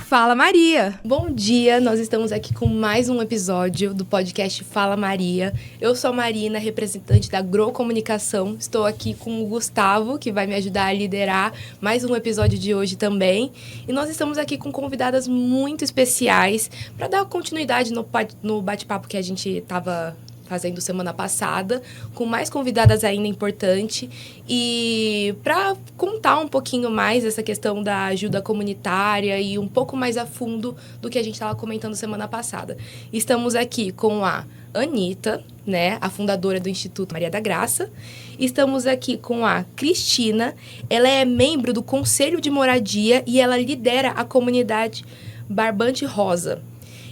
Fala Maria! Bom dia, nós estamos aqui com mais um episódio do podcast Fala Maria. Eu sou a Marina, representante da Grow Comunicação. Estou aqui com o Gustavo, que vai me ajudar a liderar mais um episódio de hoje também. E nós estamos aqui com convidadas muito especiais para dar continuidade no bate-papo que a gente estava fazendo semana passada, com mais convidadas ainda importantes, e para contar um pouquinho mais essa questão da ajuda comunitária e um pouco mais a fundo do que a gente estava comentando semana passada. Estamos aqui com a Anitta, né, a fundadora do Instituto Maria da Graça. Estamos aqui com a Cristina, ela é membro do Conselho de Moradia e ela lidera a comunidade Barbante Rosa.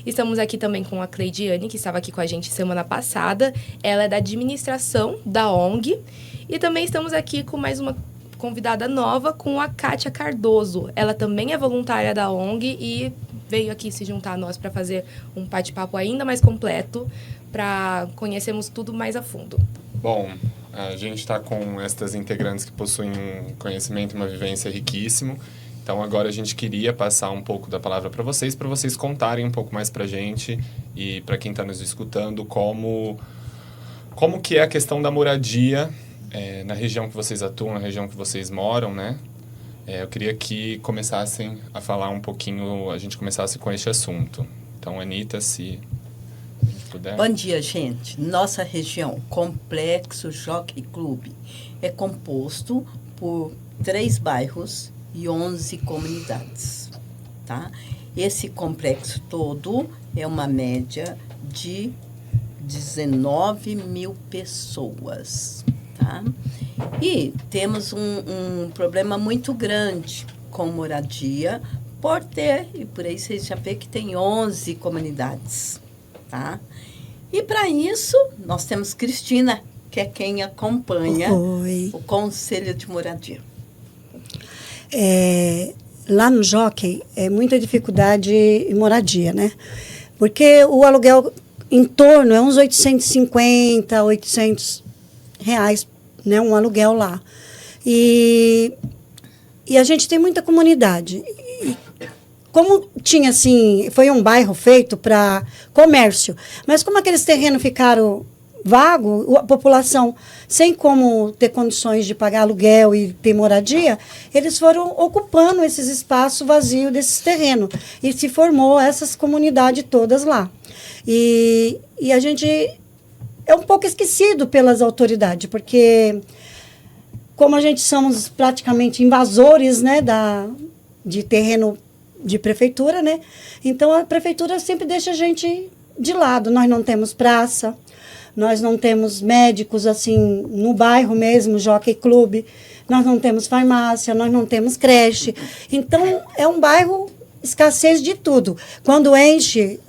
Estamos aqui também com a Cleidiane, que estava aqui com a gente semana passada. Ela é da administração da ONG. E também estamos aqui com mais uma convidada nova, com a Kátia Cardoso. Ela também é voluntária da ONG e veio aqui se juntar a nós para fazer um bate-papo ainda mais completo, para conhecermos tudo mais a fundo. Bom, a gente está com estas integrantes que possuem um conhecimento e uma vivência riquíssimo. Então, agora a gente queria passar um pouco da palavra para vocês contarem um pouco mais para a gente e para quem está nos escutando como que é a questão da moradia na região que vocês atuam, na região que vocês moram, né? Eu queria que começassem a falar um pouquinho, a gente começasse com este assunto. Então, Anitta, se a gente puder. Bom dia, gente. Nossa região, Complexo Jockey Club, é composto por 3 bairros e 11 comunidades, tá? Esse complexo todo é uma média de 19 mil pessoas, tá? E temos um problema muito grande com moradia, e por aí você já vê que tem 11 comunidades, tá? E para isso, nós temos Cristina, que é quem acompanha o Conselho de Moradia. Lá no Jockey é muita dificuldade em moradia, né? Porque o aluguel em torno é uns 850, 800 reais, né? Um aluguel lá. E a gente tem muita comunidade. E como tinha, assim, foi um bairro feito para comércio, mas como aqueles terrenos ficaram vago, a população sem como ter condições de pagar aluguel e ter moradia, eles foram ocupando esses espaços vazios desses terrenos e se formou essas comunidades todas lá. E a gente é um pouco esquecido pelas autoridades, porque como a gente somos praticamente invasores, né, de terreno de prefeitura, né, então a prefeitura sempre deixa a gente de lado. Nós não temos praça, nós não temos médicos, assim, no bairro mesmo, Jockey Club. Nós não temos farmácia, nós não temos creche. Então, é um bairro escassez de tudo. Quando enche,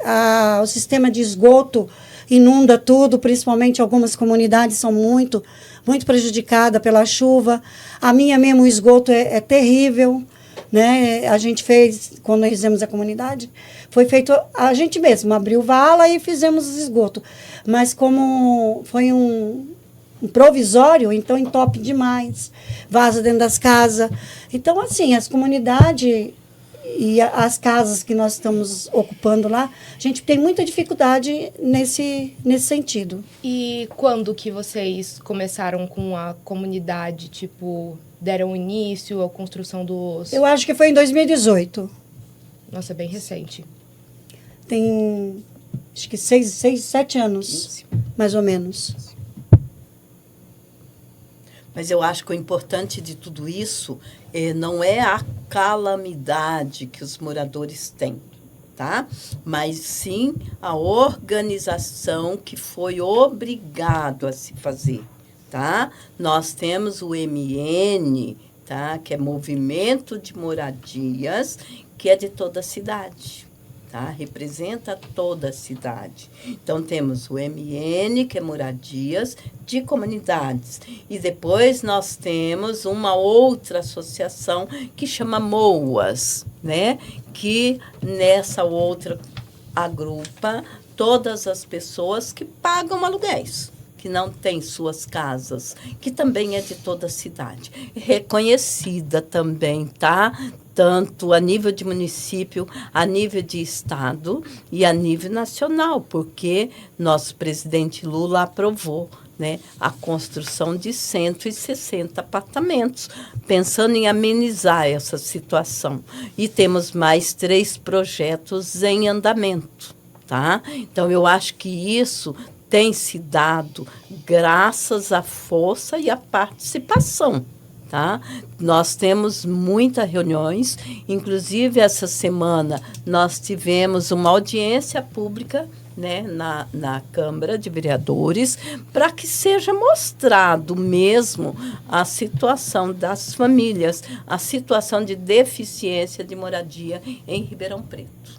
o sistema de esgoto inunda tudo, principalmente algumas comunidades são muito, muito prejudicadas pela chuva. A minha mesmo, o esgoto é terrível, né? A gente fez, quando nós fizemos a comunidade, foi feito a gente mesmo, abriu vala e fizemos os esgotos. Mas como foi um provisório, então entope demais, vaza dentro das casas. Então, assim, as comunidades e as casas que nós estamos ocupando lá, a gente tem muita dificuldade nesse sentido. E quando que vocês começaram com a comunidade, tipo, deram início à construção dos... Eu acho que foi em 2018. Nossa, é bem recente. Tem, acho que 7 anos, mais ou menos. Mas eu acho que o importante de tudo isso não é a calamidade que os moradores têm, tá? Mas sim a organização que foi obrigado a se fazer, tá? Nós temos o MN, tá? Que é Movimento de Moradias, que é de toda a cidade. Tá? Representa toda a cidade. Então, temos o MN, que é Moradias de Comunidades. E depois nós temos uma outra associação que chama MOAS, né? Que nessa outra agrupa todas as pessoas que pagam aluguéis, que não têm suas casas, que também é de toda a cidade. Reconhecida também, tá? tanto a nível de município, a nível de estado e a nível nacional, porque nosso presidente Lula aprovou, né, a construção de 160 apartamentos, pensando em amenizar essa situação. E temos mais 3 projetos em andamento, tá? Então, eu acho que isso tem se dado graças à força e à participação. Tá? Nós temos muitas reuniões, inclusive essa semana nós tivemos uma audiência pública, né, na Câmara de Vereadores, para que seja mostrado mesmo a situação das famílias, a situação de deficiência de moradia em Ribeirão Preto.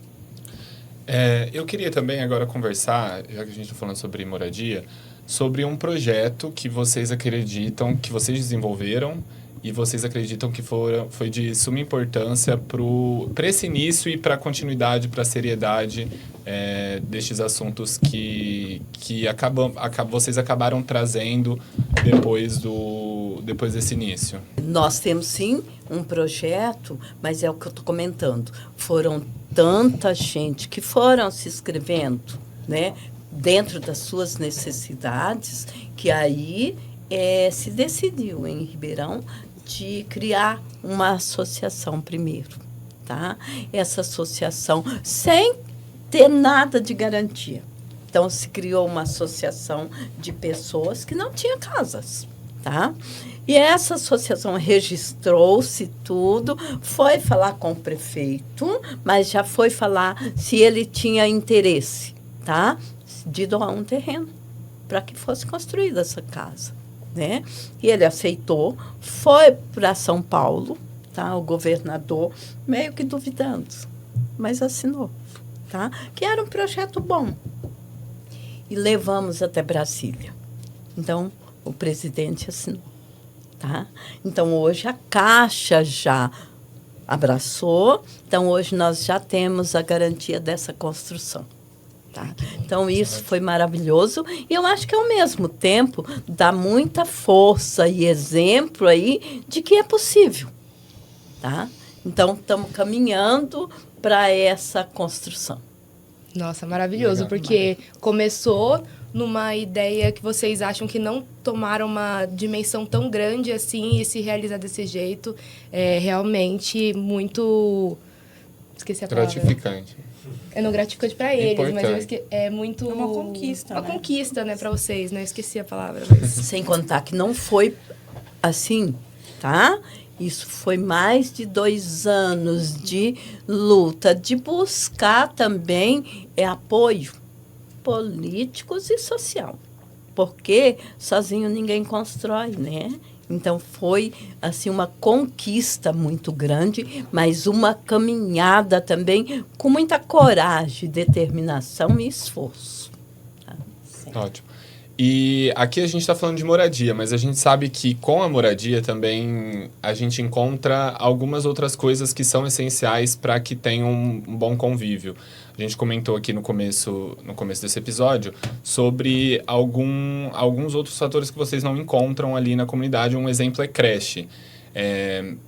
Eu queria também agora conversar, já que a gente está falando sobre moradia, sobre um projeto que vocês acreditam, que vocês desenvolveram e vocês acreditam que foi de suma importância para esse início e para a continuidade, para a seriedade destes assuntos que vocês acabaram trazendo depois desse início. Nós temos, sim, um projeto, mas é o que eu estou comentando. Foram tanta gente que foram se inscrevendo, né, dentro das suas necessidades, que aí se decidiu em Ribeirão de criar uma associação primeiro, tá? Essa associação sem ter nada de garantia. Então, se criou uma associação de pessoas que não tinham casas, tá? E essa associação registrou-se tudo, foi falar com o prefeito, mas já foi falar se ele tinha interesse, tá? De doar um terreno para que fosse construída essa casa, né? E ele aceitou, foi para São Paulo, tá? O governador meio que duvidando, mas assinou, tá? Que era um projeto bom. E levamos até Brasília. Então, o presidente assinou, tá? Então, hoje a Caixa já abraçou, então hoje nós já temos a garantia dessa construção. Tá? Então, isso foi maravilhoso. E eu acho que, ao mesmo tempo, dá muita força e exemplo aí de que é possível. Tá? Então, estamos caminhando para essa construção. Nossa, maravilhoso, porque começou numa ideia que vocês acham que não tomaram uma dimensão tão grande assim, e se realizar desse jeito é realmente muito... Esqueci a palavra. Gratificante. Não gratificante para eles, Importante. mas é muito... É uma conquista, uma né? conquista, né, para vocês, né? Eu esqueci a palavra. Mas... Sem contar que não foi assim, tá? Isso foi mais de 2 anos de luta, de buscar também apoio políticos e social. Porque sozinho ninguém constrói, né? Então, foi assim, uma conquista muito grande, mas uma caminhada também com muita coragem, determinação e esforço. Tá? Ótimo. E aqui a gente está falando de moradia, mas a gente sabe que com a moradia também a gente encontra algumas outras coisas que são essenciais para que tenha um bom convívio. A gente comentou aqui no começo desse episódio sobre alguns outros fatores que vocês não encontram ali na comunidade. Um exemplo é creche.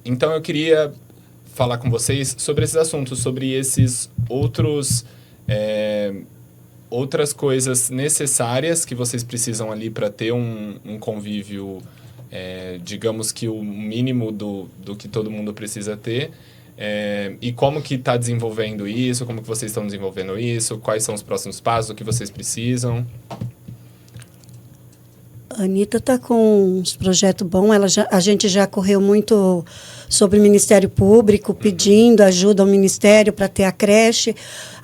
Então, eu queria falar com vocês sobre esses assuntos, sobre esses outras coisas necessárias que vocês precisam ali para ter um convívio, digamos que o mínimo do que todo mundo precisa ter. E como que está desenvolvendo isso, como que vocês estão desenvolvendo isso, quais são os próximos passos, o que vocês precisam. A Anitta está com uns projetos bons. A gente já correu muito sobre o Ministério Público, pedindo ajuda ao Ministério para ter a creche.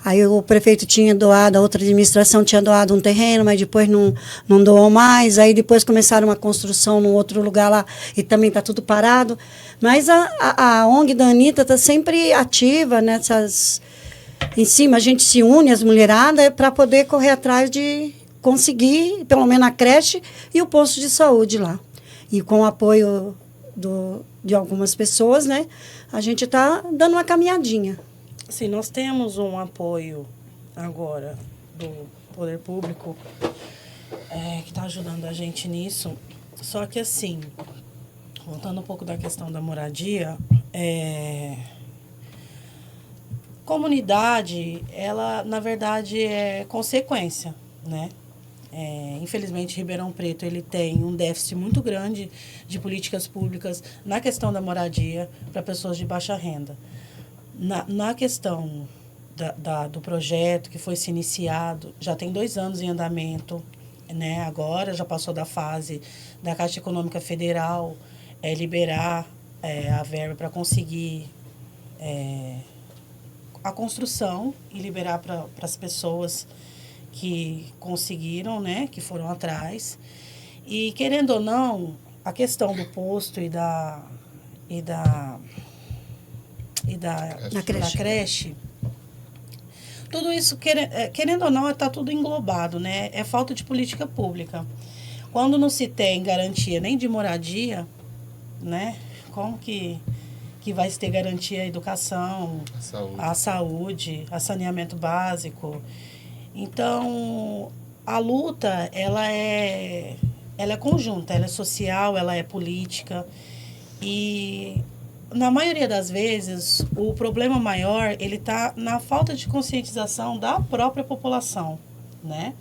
Aí o prefeito tinha doado, a outra administração tinha doado um terreno, mas depois não doou mais. Aí depois começaram uma construção num outro lugar lá e também está tudo parado. Mas a ONG da Anitta está sempre ativa nessas... Em cima, a gente se une, as mulheradas, para poder correr atrás de conseguir, pelo menos, a creche e o posto de saúde lá. E com o apoio de algumas pessoas, né, a gente está dando uma caminhadinha. Sim, nós temos um apoio agora do poder público que está ajudando a gente nisso. Só que, assim, voltando um pouco da questão da moradia, Comunidade, ela, na verdade, é consequência, né? Infelizmente, Ribeirão Preto ele tem um déficit muito grande de políticas públicas na questão da moradia para pessoas de baixa renda. Na questão do projeto que foi se iniciado, já tem 2 anos em andamento, né? Agora já passou da fase da Caixa Econômica Federal liberar a verba para conseguir a construção e liberar para as pessoas que conseguiram, né, que foram atrás. E, querendo ou não, a questão do posto e da creche, tudo isso, querendo ou não, está tudo englobado, né? É falta de política pública. Quando não se tem garantia nem de moradia, né, como que vai se ter garantia à educação, à saúde, a saneamento básico? Então, a luta, ela é conjunta, ela é social, ela é política. E, na maioria das vezes, o problema maior, ele está na falta de conscientização da própria população, né?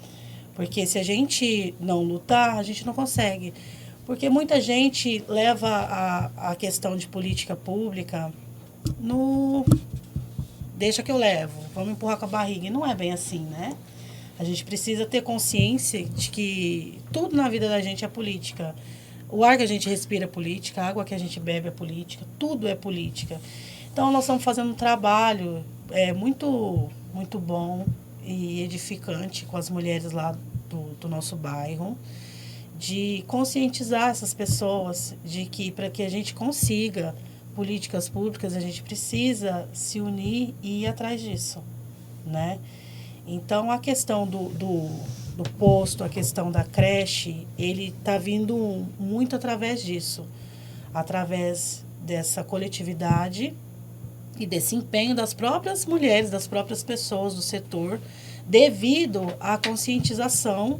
Porque se a gente não lutar, a gente não consegue. Porque muita gente leva a questão de política pública no... Deixa que eu levo, vamos empurrar com a barriga. E não é bem assim, né? A gente precisa ter consciência de que tudo na vida da gente é política. O ar que a gente respira é política, a água que a gente bebe é política, tudo é política. Então, nós estamos fazendo um trabalho muito, muito bom e edificante com as mulheres lá do nosso bairro, de conscientizar essas pessoas de que, para que a gente consiga políticas públicas, a gente precisa se unir e ir atrás disso, né? Então, a questão do posto, a questão da creche, ele está vindo muito através disso, através dessa coletividade e desse empenho das próprias mulheres, das próprias pessoas do setor, devido à conscientização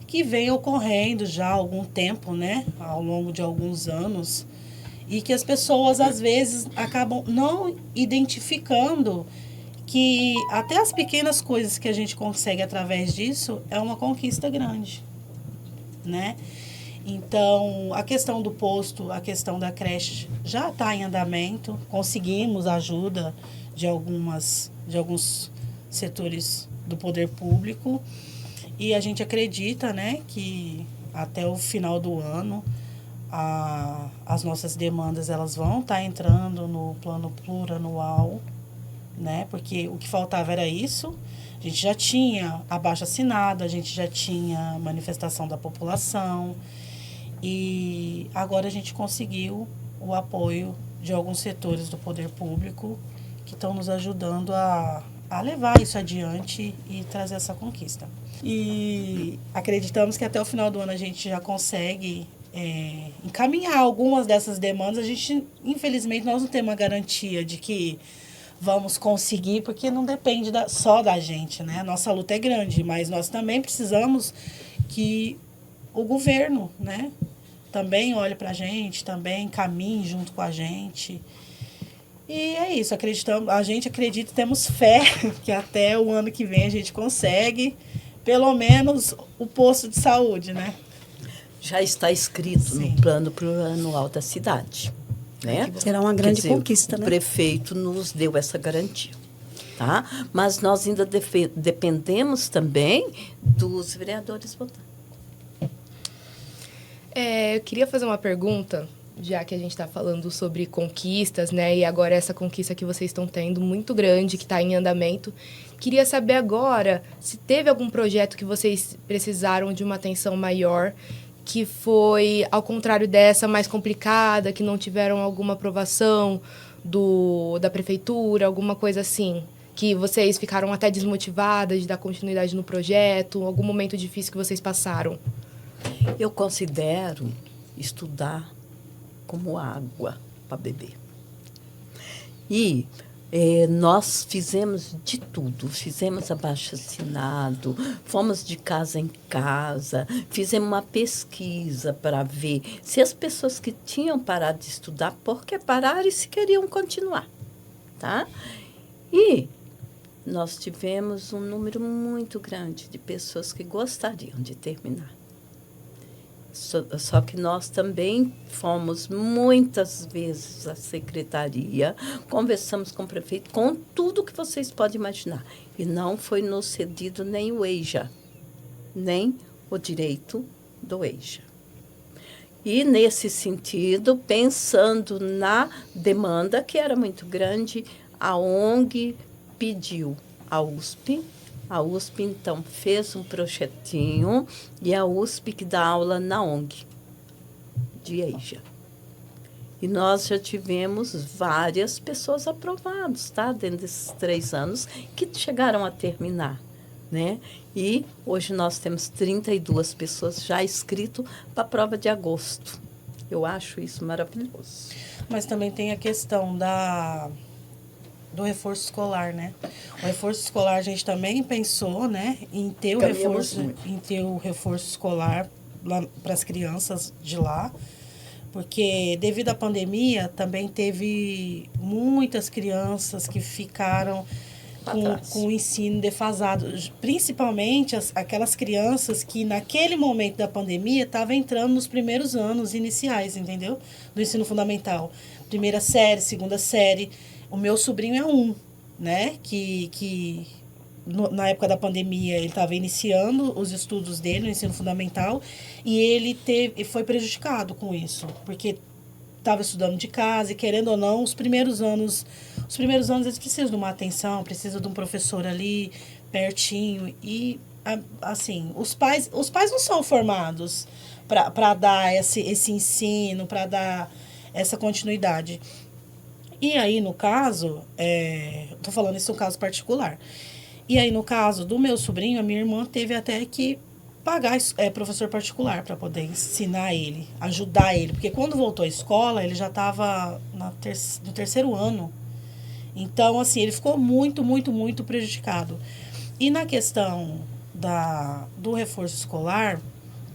que vem ocorrendo já há algum tempo, né, ao longo de alguns anos, e que as pessoas, às vezes, acabam não identificando que até as pequenas coisas que a gente consegue através disso é uma conquista grande, né? Então, a questão do posto, a questão da creche já está em andamento, conseguimos a ajuda de alguns setores do poder público e a gente acredita, né, que até o final do ano as nossas demandas elas vão estar entrando no plano plurianual, né? Porque o que faltava era isso. A gente já tinha abaixo-assinado, a gente já tinha manifestação da população e agora a gente conseguiu o apoio de alguns setores do poder público que estão nos ajudando a levar isso adiante e trazer essa conquista. E acreditamos que até o final do ano a gente já consegue encaminhar algumas dessas demandas. A gente, infelizmente, nós não temos uma garantia de que vamos conseguir, porque não depende só da gente, né? Nossa luta é grande, mas nós também precisamos que o governo, né, também olhe para a gente, também caminhe junto com a gente. E é isso, a gente acredita, temos fé que até o ano que vem a gente consegue, pelo menos, o posto de saúde, né? Já está escrito no plano plurianual da cidade. Né? Será uma grande conquista, né? O prefeito nos deu essa garantia. Tá? Mas nós ainda dependemos também dos vereadores votantes. Eu queria fazer uma pergunta, já que a gente está falando sobre conquistas, né? E agora essa conquista que vocês estão tendo, muito grande, que está em andamento. Queria saber agora se teve algum projeto que vocês precisaram de uma atenção maior, que foi, ao contrário dessa, mais complicada, que não tiveram alguma aprovação da prefeitura, alguma coisa assim, que vocês ficaram até desmotivadas de dar continuidade no projeto, algum momento difícil que vocês passaram? Eu considero estudar como água para beber. E nós fizemos de tudo, fizemos abaixo-assinado, fomos de casa em casa, fizemos uma pesquisa para ver se as pessoas que tinham parado de estudar, por que pararam e se queriam continuar, tá? E nós tivemos um número muito grande de pessoas que gostariam de terminar. Só que nós também fomos muitas vezes à secretaria, conversamos com o prefeito, com tudo que vocês podem imaginar. E não foi nos cedido nem o EJA, nem o direito do EJA. E, nesse sentido, pensando na demanda, que era muito grande, a ONG pediu à USP. A USP, então, fez um projetinho e a USP que dá aula na ONG de EJA. E nós já tivemos várias pessoas aprovadas, tá? Dentro desses 3 anos, que chegaram a terminar, né? E hoje nós temos 32 pessoas já inscritas para a prova de agosto. Eu acho isso maravilhoso. Mas também tem a questão do reforço escolar, né? O reforço escolar a gente também pensou, né, em ter o reforço escolar para as crianças de lá, porque devido à pandemia também teve muitas crianças que ficaram com o ensino defasado, principalmente aquelas crianças que naquele momento da pandemia estavam entrando nos primeiros anos iniciais, entendeu? Do ensino fundamental. 1ª série, 2ª série. O meu sobrinho é né? Na época da pandemia, ele estava iniciando os estudos dele no ensino fundamental e ele foi prejudicado com isso, porque estava estudando de casa e, querendo ou não, os primeiros anos eles precisam de uma atenção, precisam de um professor ali pertinho e, assim, os pais não são formados para dar esse ensino, para dar essa continuidade. E aí, no caso, estou falando isso é um caso particular. E aí, no caso do meu sobrinho, a minha irmã teve até que pagar professor particular para poder ensinar ele, ajudar ele. Porque quando voltou à escola, ele já estava no 3º ano. Então, assim, ele ficou muito, muito, muito prejudicado. E na questão do reforço escolar,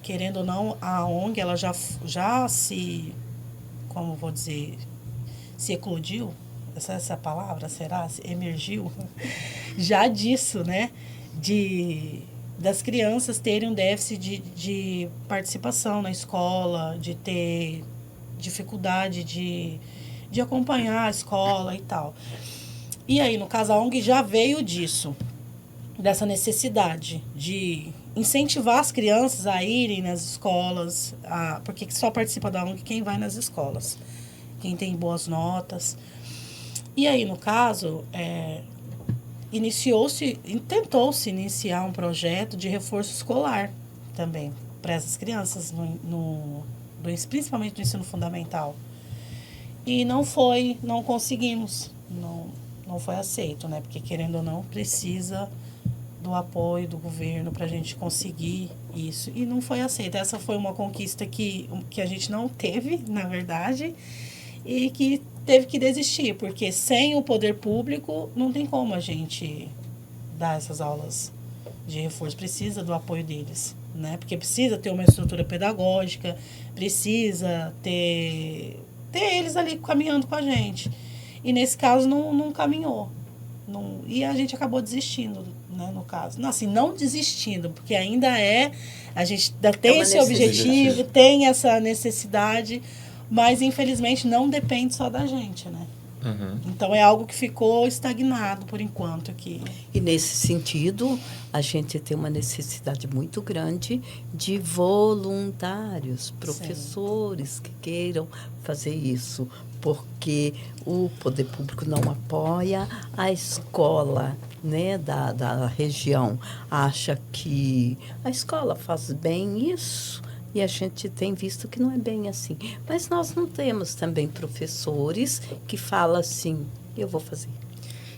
querendo ou não, a ONG ela já se, como vou dizer, se eclodiu, essa palavra, será? Se emergiu, já disso, né? Das crianças terem um déficit de participação na escola, de ter dificuldade de acompanhar a escola e tal. E aí, no caso, a ONG já veio disso, dessa necessidade de incentivar as crianças a irem nas escolas, porque só participa da ONG quem vai nas escolas, quem tem boas notas. E aí, no caso, tentou-se iniciar um projeto de reforço escolar também para essas crianças, principalmente no ensino fundamental. E não conseguimos, não foi aceito, né? Porque, querendo ou não, precisa do apoio do governo para a gente conseguir isso. E não foi aceito. Essa foi uma conquista que a gente não teve, na verdade, e que teve que desistir, porque sem o poder público não tem como a gente dar essas aulas de reforço. Precisa do apoio deles, né? Porque precisa ter uma estrutura pedagógica, precisa ter eles ali caminhando com a gente. E nesse caso não caminhou. E a gente acabou desistindo, né, no caso. Não, assim, não desistindo, porque ainda a gente ainda tem esse objetivo, tem essa necessidade, mas infelizmente não depende só da gente, né? Uhum. Então é algo que ficou estagnado por enquanto aqui. E nesse sentido, a gente tem uma necessidade muito grande de voluntários, professores Sim. que queiram fazer isso, porque o poder público não apoia, a escola, né, da região acha que a escola faz bem isso. E a gente tem visto que não é bem assim. Mas nós não temos também professores que falam assim, eu vou fazer.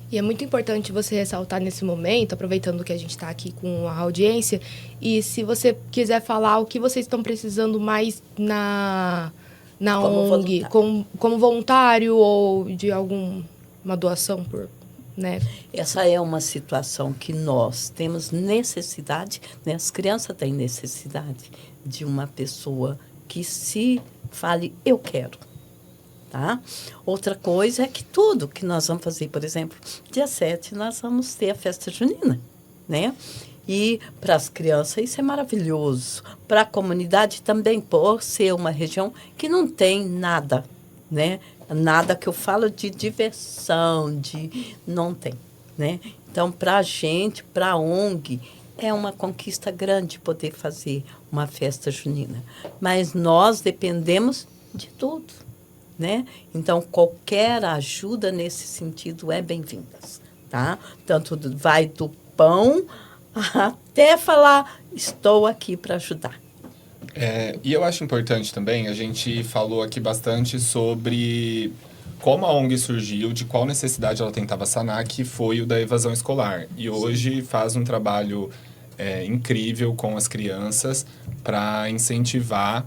E é muito importante você ressaltar nesse momento, aproveitando que a gente está aqui com a audiência, e se você quiser falar o que vocês estão precisando mais na como ONG, como voluntário ou de alguma doação né? Essa é uma situação que nós temos necessidade, né? As crianças têm necessidade de uma pessoa que se fale, eu quero. tá? Outra coisa é que tudo que nós vamos fazer, por exemplo, dia 7 nós vamos ter a festa junina, né? E para as crianças isso é maravilhoso. Para a comunidade também, por ser uma região que não tem nada, né? Nada que eu falo de diversão, não tem, né? Então, para a gente, para a ONG, é uma conquista grande poder fazer uma festa junina. Mas nós dependemos de tudo, né? Então, qualquer ajuda nesse sentido é bem-vinda, tá? Tanto vai do pão até falar, estou aqui para ajudar. E eu acho importante também, a gente falou aqui bastante sobre como a ONG surgiu, de qual necessidade ela tentava sanar, que foi o da evasão escolar. E hoje faz um trabalho incrível com as crianças para incentivar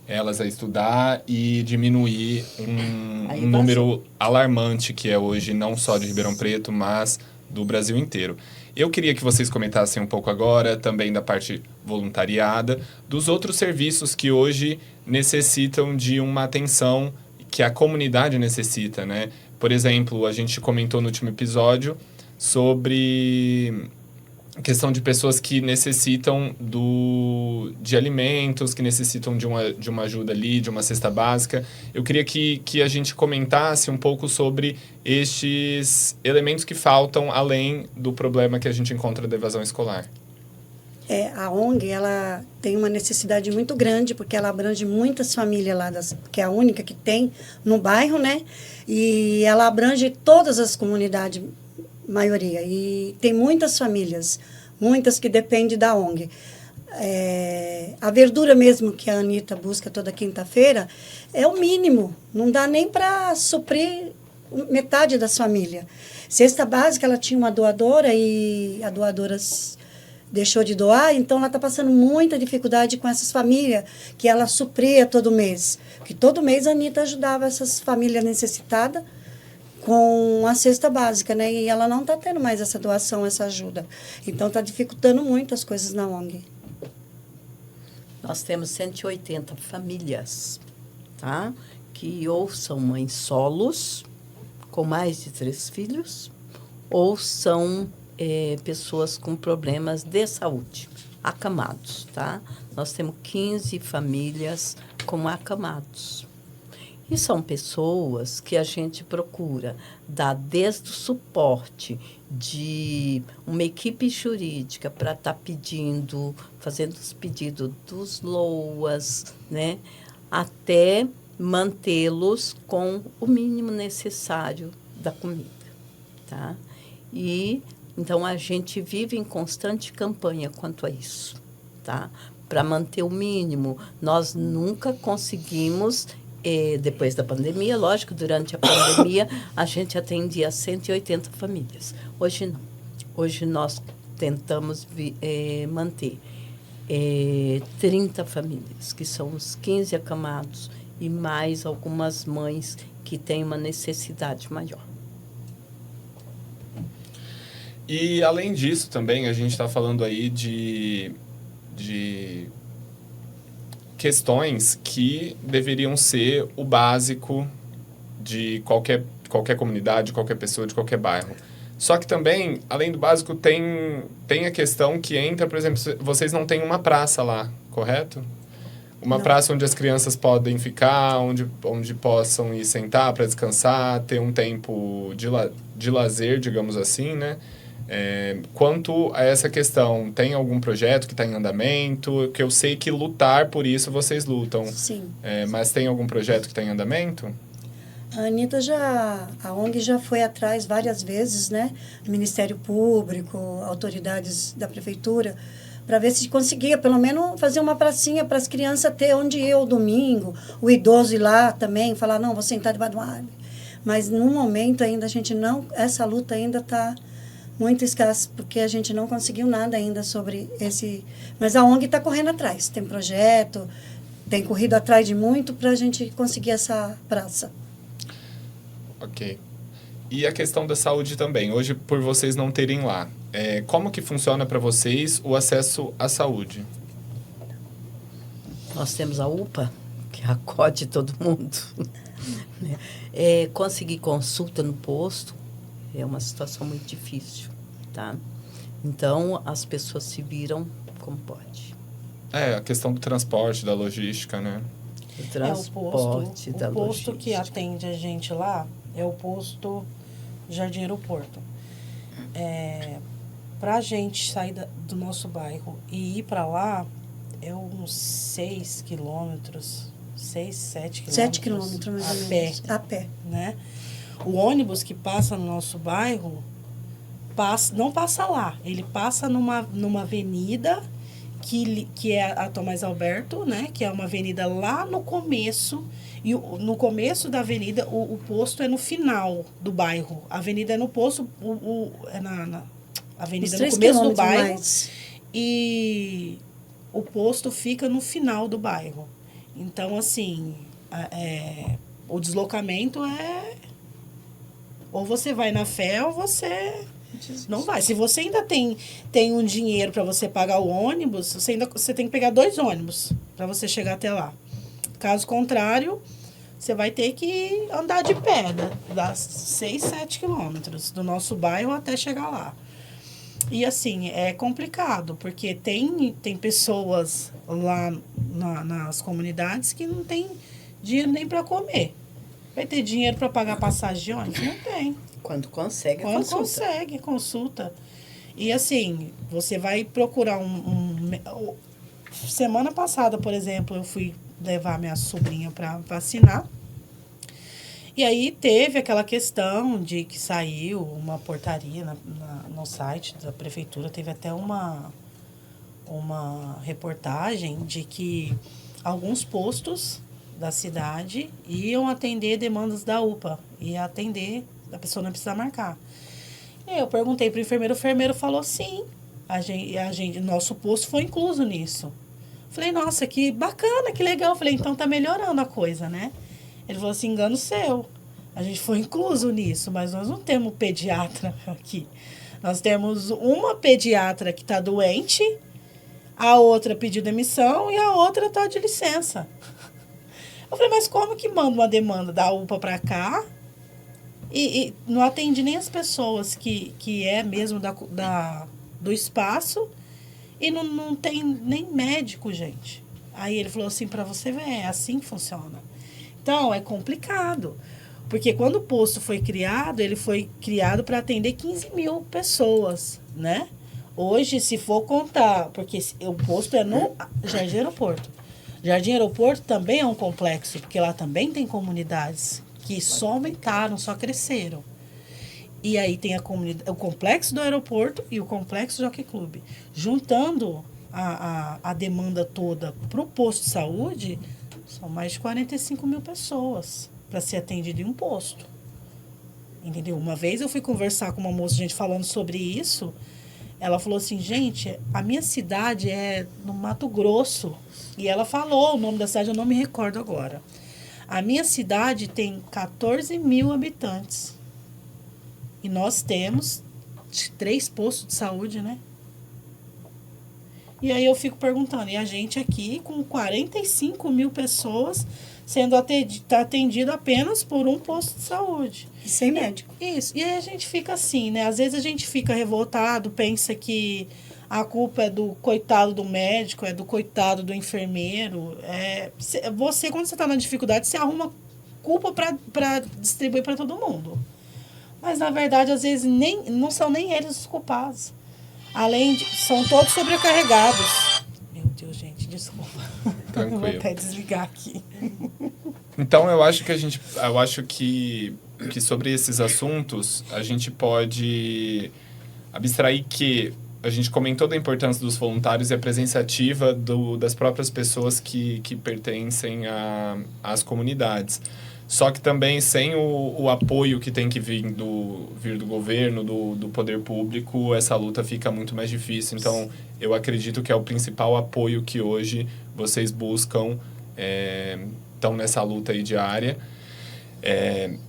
elas a estudar e diminuir um número alarmante que é hoje, não só de Ribeirão Preto, mas do Brasil inteiro. Eu queria que vocês comentassem um pouco agora, também da parte voluntariada, dos outros serviços que hoje necessitam de uma atenção que a comunidade necessita, né? Por exemplo, a gente comentou no último episódio sobre a questão de pessoas que necessitam de alimentos, que necessitam de uma ajuda ali, de uma cesta básica. Eu queria que a gente comentasse um pouco sobre estes elementos que faltam, além do problema que a gente encontra da evasão escolar. A ONG, ela tem uma necessidade muito grande, porque ela abrange muitas famílias lá, que é a única que tem no bairro, né? E ela abrange todas as comunidades, maioria. E tem muitas famílias, muitas que dependem da ONG. A verdura mesmo que a Anitta busca toda quinta-feira é o mínimo. Não dá nem para suprir metade das famílias. Cesta básica, ela tinha uma doadora e a doadora deixou de doar, então ela está passando muita dificuldade com essas famílias que ela supria todo mês. Porque todo mês a Anitta ajudava essas famílias necessitadas com a cesta básica, né? E ela não está tendo mais essa doação, essa ajuda. Então está dificultando muito as coisas na ONG. Nós temos 180 famílias, tá? Que ou são mães solos, com mais de 3 filhos, ou são pessoas com problemas de saúde, acamados, tá? Nós temos 15 famílias com acamados. E são pessoas que a gente procura dar desde o suporte de uma equipe jurídica para estar fazendo os pedidos dos LOAS, né? Até mantê-los com o mínimo necessário da comida, tá? E então a gente vive em constante campanha quanto a isso, tá? Para manter o mínimo. Nós nunca conseguimos, depois da pandemia, lógico, durante a pandemia a gente atendia 180 famílias. Hoje não. Hoje nós tentamos manter 30 famílias, que são os 15 acamados, e mais algumas mães que têm uma necessidade maior. E, além disso, também, a gente está falando aí de questões que deveriam ser o básico de qualquer comunidade, qualquer pessoa, de qualquer bairro. Só que também, além do básico, tem a questão que entra, por exemplo, vocês não têm uma praça lá, correto? Uma praça onde as crianças podem ficar, onde possam ir sentar para descansar, ter um tempo de lazer, digamos assim, né? Quanto a essa questão, tem algum projeto que está em andamento? Que eu sei que lutar por isso vocês lutam. Sim. Mas tem algum projeto que está em andamento? A Anitta a ONG já foi atrás várias vezes, né? Ministério Público, autoridades da prefeitura, para ver se conseguia pelo menos fazer uma pracinha para as crianças ter onde ir ao domingo, o idoso ir lá também, falar, não, vou sentar debaixo de uma árvore. Mas no momento ainda essa luta ainda está muito escassa, porque a gente não conseguiu nada ainda sobre esse... Mas a ONG está correndo atrás, tem projeto, tem corrido atrás de muito para a gente conseguir essa praça. Ok. E a questão da saúde também. Hoje, por vocês não terem lá, como que funciona para vocês o acesso à saúde? Nós temos a UPA, que acode todo mundo. Conseguir consulta no posto é uma situação muito difícil, tá? Então, as pessoas se viram como pode. A questão do transporte, da logística, né? O transporte da o posto logística. que atende a gente lá é o posto Jardim Aeroporto. Pra gente sair do nosso bairro e ir para lá, é uns 6 quilômetros, 6, 7 quilômetros. 7 quilômetros, mais ou a pé, menos. A pé. né? O ônibus que passa no nosso bairro, não passa lá. Ele passa numa avenida que é a Tomás Alberto, né? Que é uma avenida lá no começo. E no começo da avenida, o posto é no final do bairro. A avenida é no posto, é na avenida no começo do bairro. Mais. E o posto fica no final do bairro. Então, assim, o deslocamento é... Ou você vai na fé ou você não vai. Se você ainda tem um dinheiro para você pagar o ônibus, você tem que pegar 2 ônibus para você chegar até lá. Caso contrário, você vai ter que andar de pé, das 6, 7 quilômetros do nosso bairro até chegar lá. E assim, é complicado, porque tem pessoas lá nas comunidades que não tem dinheiro nem para comer. Vai ter dinheiro para pagar passagem de ônibus? Não tem. Quando consegue, Quando consegue, consulta. E assim, você vai procurar Semana passada, por exemplo, eu fui levar minha sobrinha para vacinar. E aí teve aquela questão de que saiu uma portaria no site da prefeitura, teve até uma reportagem de que alguns postos da cidade iam atender demandas da UPA, ia atender, a pessoa não precisa marcar. E eu perguntei para o enfermeiro falou sim, nosso posto foi incluso nisso. Falei, nossa, que bacana, que legal. Falei, então tá melhorando a coisa, né? Ele falou assim, engano seu. A gente foi incluso nisso, mas nós não temos pediatra aqui. Nós temos uma pediatra que está doente, a outra pediu demissão e a outra está de licença. Eu falei, mas como que manda uma demanda da UPA para cá e não atende nem as pessoas que é mesmo do espaço e não tem nem médico, gente. Aí ele falou assim, para você ver, é assim que funciona. Então, é complicado. Porque quando o posto foi criado, ele foi criado para atender 15 mil pessoas, né? Hoje, se for contar, porque o posto é no Jardim Aeroporto. Jardim Aeroporto também é um complexo, porque lá também tem comunidades que só aumentaram, só cresceram. E aí tem o complexo do aeroporto e o complexo do Jockey Club. Juntando a demanda toda para o posto de saúde, são mais de 45 mil pessoas para ser atendido em um posto. Entendeu? Uma vez eu fui conversar com uma moça, gente, falando sobre isso. Ela falou assim, gente, a minha cidade é no Mato Grosso. E ela falou o nome da cidade, eu não me recordo agora. A minha cidade tem 14 mil habitantes. E nós temos 3 postos de saúde, né? E aí eu fico perguntando, e a gente aqui com 45 mil pessoas sendo atendido apenas por um posto de saúde. E sem médico. Isso. E aí a gente fica assim, né? Às vezes a gente fica revoltado, pensa que a culpa é do coitado do médico, é do coitado do enfermeiro. Você, quando você está na dificuldade, você arruma culpa para distribuir para todo mundo. Mas, na verdade, às vezes não são nem eles os culpados. Além de... São todos sobrecarregados. Meu Deus, gente, desculpa. Tranquilo. Vou até desligar aqui. Então, eu acho que sobre esses assuntos, a gente pode abstrair que a gente comentou da importância dos voluntários e a presença ativa das próprias pessoas que pertencem às comunidades. Só que também sem o apoio que tem que vir do governo, do poder público, essa luta fica muito mais difícil. Então, eu acredito que é o principal apoio que hoje vocês buscam, estão nessa luta aí diária.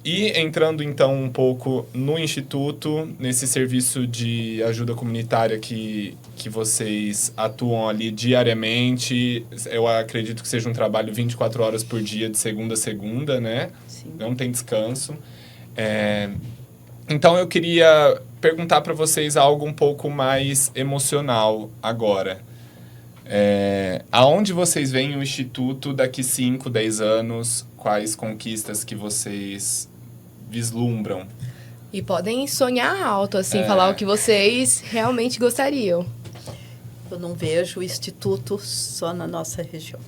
E entrando, então, um pouco no Instituto, nesse serviço de ajuda comunitária que vocês atuam ali diariamente, eu acredito que seja um trabalho 24 horas por dia, de segunda a segunda, né? Sim. Não tem descanso. Então, eu queria perguntar para vocês algo um pouco mais emocional agora. Aonde vocês veem o Instituto daqui 5, 10 anos? Quais conquistas que vocês vislumbram? E podem sonhar alto, assim, falar o que vocês realmente gostariam. Eu não vejo o Instituto só na nossa região,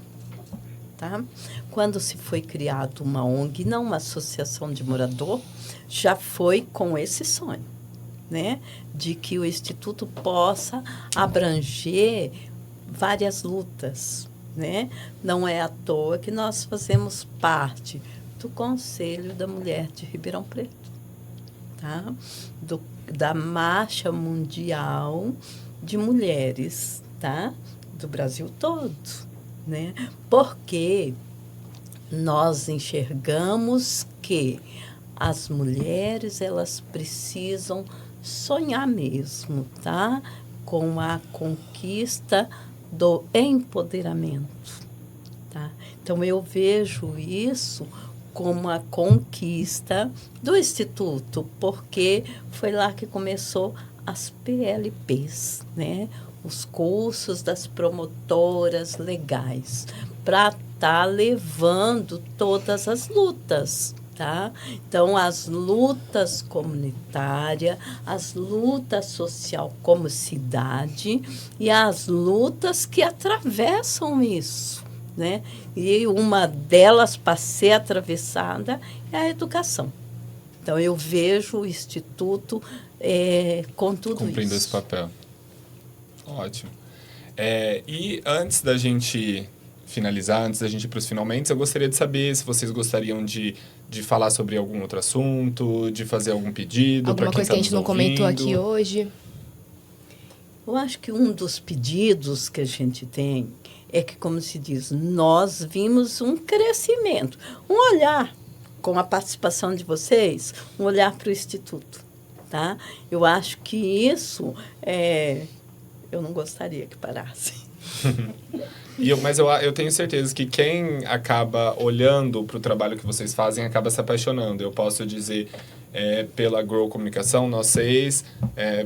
tá? Quando se foi criado uma ONG, não uma associação de morador, já foi com esse sonho, né? De que o Instituto possa abranger várias lutas, né? Não é à toa que nós fazemos parte do Conselho da Mulher de Ribeirão Preto, tá? Da Marcha Mundial de Mulheres, tá? Do Brasil todo, né? Porque nós enxergamos que as mulheres, elas precisam sonhar mesmo, tá? Com a conquista do empoderamento, tá? Então, eu vejo isso como a conquista do Instituto, porque foi lá que começou as PLPs, né? Os cursos das promotoras legais, para estar levando todas as lutas, tá? Então, as lutas comunitárias, as lutas social como cidade e as lutas que atravessam isso, né? E uma delas, para ser atravessada, é a educação. Então, eu vejo o Instituto com tudo Cumprindo isso. esse papel. Ótimo. E antes da gente finalizar, antes da gente ir para os finalmente, eu gostaria de saber se vocês gostariam de falar sobre algum outro assunto, de fazer algum pedido. Alguma coisa que a gente não comentou aqui hoje. Eu acho que um dos pedidos que a gente tem é que, como se diz, nós vimos um crescimento, um olhar, com a participação de vocês, um olhar para o Instituto, tá? Eu acho que isso, eu não gostaria que parasse. Mas eu tenho certeza que quem acaba olhando para o trabalho que vocês fazem acaba se apaixonando. Eu posso dizer, pela Grow Comunicação, nós 6,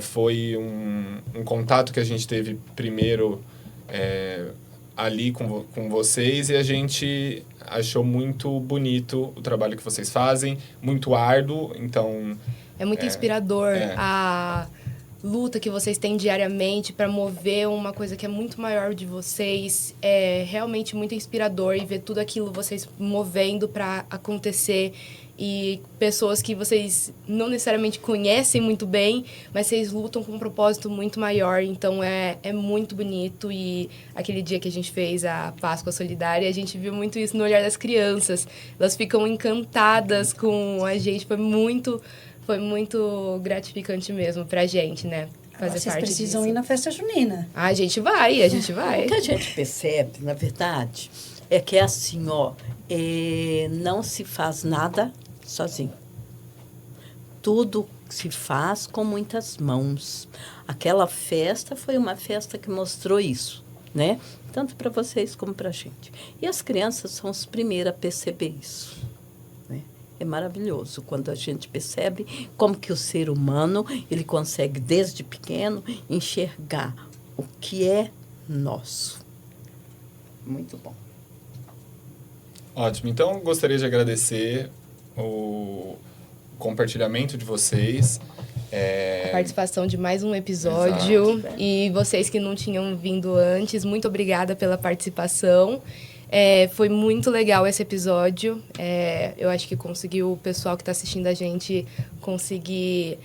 foi um contato que a gente teve primeiro ali com vocês, e a gente achou muito bonito o trabalho que vocês fazem, muito árduo, então... É muito inspirador a luta que vocês têm diariamente para mover uma coisa que é muito maior de vocês. É realmente muito inspirador e ver tudo aquilo vocês movendo para acontecer, e pessoas que vocês não necessariamente conhecem muito bem, mas vocês lutam com um propósito muito maior. Então é muito bonito. E aquele dia que a gente fez a Páscoa Solidária, a gente viu muito isso no olhar das crianças. Elas ficam encantadas com a gente. Foi muito gratificante mesmo pra gente, né? Fazer Vocês parte precisam disso. ir na festa junina. A gente vai. O que a gente percebe, na verdade, é que é assim, não se faz nada sozinho. Tudo se faz com muitas mãos. Aquela festa foi uma festa que mostrou isso, né? Tanto para vocês como para a gente. E as crianças são as primeiras a perceber isso, né? É maravilhoso quando a gente percebe como que o ser humano, ele consegue, desde pequeno, enxergar o que é nosso. Muito bom. Ótimo. Então, gostaria de agradecer o compartilhamento de vocês. A participação de mais um episódio. Exato. E vocês que não tinham vindo antes, muito obrigada pela participação. Foi muito legal esse episódio. Eu acho que conseguiu o pessoal que está assistindo a gente conseguir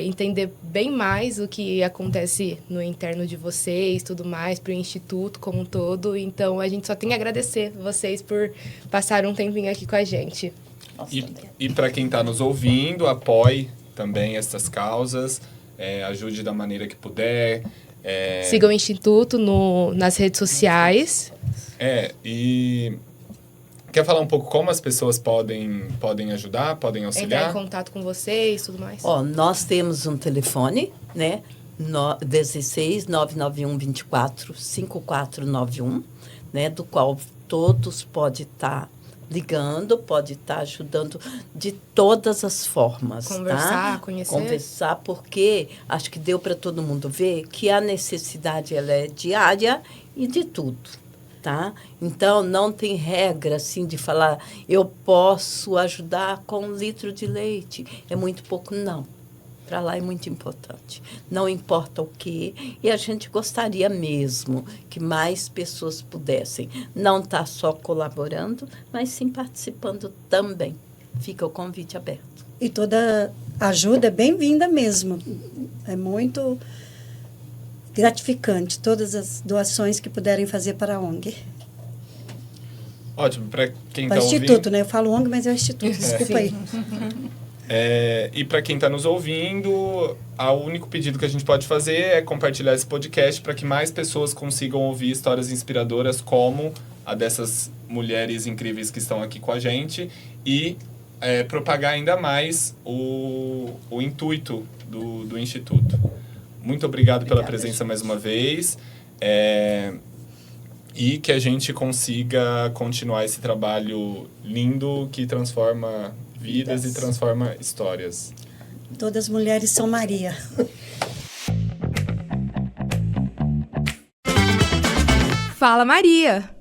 entender bem mais o que acontece no interno de vocês, tudo mais, para o Instituto como um todo. Então, a gente só tem a agradecer vocês por passar um tempinho aqui com a gente. E para quem está nos ouvindo, apoie também essas causas, ajude da maneira que puder. Siga o Instituto nas redes sociais. E Quer falar um pouco como as pessoas podem ajudar, podem Entrar auxiliar? em contato com vocês e tudo mais. Ó, nós temos um telefone, né? 16 991 24 5491, né? Do qual todos podem estar ligando, pode estar ajudando de todas as formas. Conversar, tá? conhecer. Conversar, porque acho que deu para todo mundo ver que a necessidade ela é diária e de tudo. Tá? Então, não tem regra assim de falar, eu posso ajudar com 1 litro de leite. É muito pouco, não. Para lá é muito importante. Não importa o quê. E a gente gostaria mesmo que mais pessoas pudessem não estar só colaborando, mas sim participando também. Fica o convite aberto. E toda ajuda é bem-vinda mesmo. É muito gratificante todas as doações que puderem fazer para a ONG. Ótimo, para quem Para está o ouvindo... Instituto, né? Eu falo ONG, mas é o Instituto, desculpa aí. E para quem está nos ouvindo, o único pedido que a gente pode fazer é compartilhar esse podcast para que mais pessoas consigam ouvir histórias inspiradoras como a dessas mulheres incríveis que estão aqui com a gente e propagar ainda mais o intuito do Instituto. Muito obrigado pela presença mais uma vez. E que a gente consiga continuar esse trabalho lindo que transforma vidas e transforma histórias. Todas as mulheres são Maria. Fala Maria!